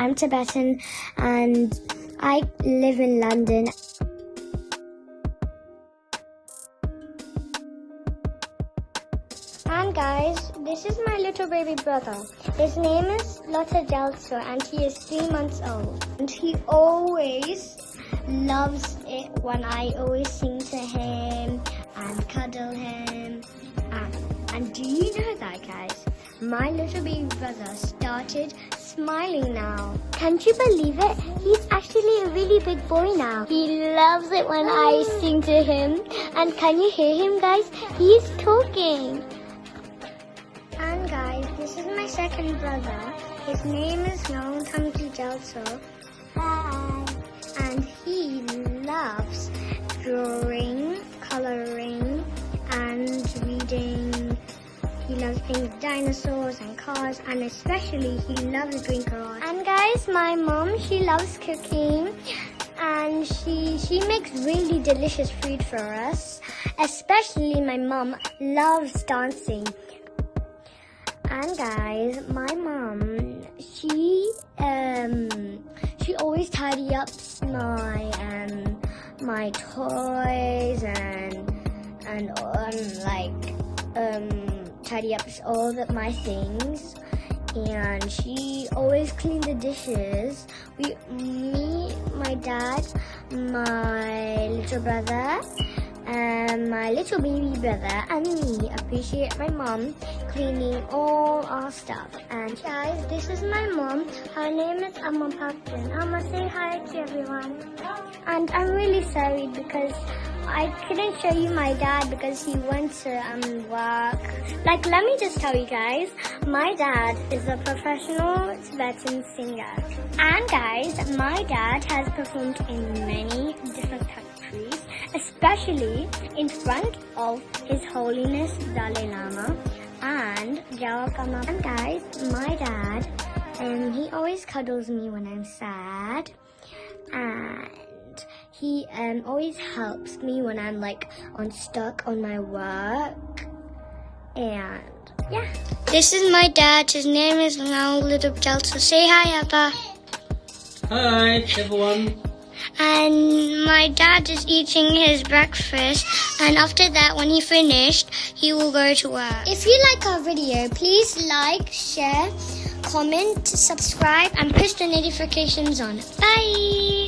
I'm Tibetan and I live in London. And guys, this is my little baby brother. His name is Lotsa and he is 3 months old. And he always loves it when I always sing to him and cuddle him. And do you know that, guys? My little baby brother started smiling now. Can't you believe it? He's actually a really big boy now. He loves it when I sing to him. And can you hear him, guys? He's talking. And guys, this is my second brother. His name is Lotsa. Hi. And he loves drawing, coloring, and reading. He loves playing with dinosaurs and cars, and especially he loves doing karate. And guys, my mom, she loves cooking, and she makes really delicious food for us. Especially my mom loves dancing. And guys, my mom, she always tidy up my toys and tidy up all of my things, and she always cleans the dishes. Me, my dad, my little brother, and my little baby brother and me appreciate my mom cleaning all our stuff. And guys, this is my mom. Her name is Amma Pakton. Amma, say hi to everyone. And I'm really sorry because I couldn't show you my dad because he went to work. Let me just tell you guys, my dad is a professional Tibetan singer. And guys, my dad has performed in many different countries, especially in front of His Holiness Dalai Lama and Jawakama. And guys, my dad, he always cuddles me when I'm sad, and he always helps me when I'm stuck on my work. And yeah, this is my dad. His name is Lotsa. Say hi, Appa. Hi everyone. And my dad is eating his breakfast, and after that, when he finished, he will go to work. If you like our video, please like, share, comment, subscribe, and push the notifications on. Bye!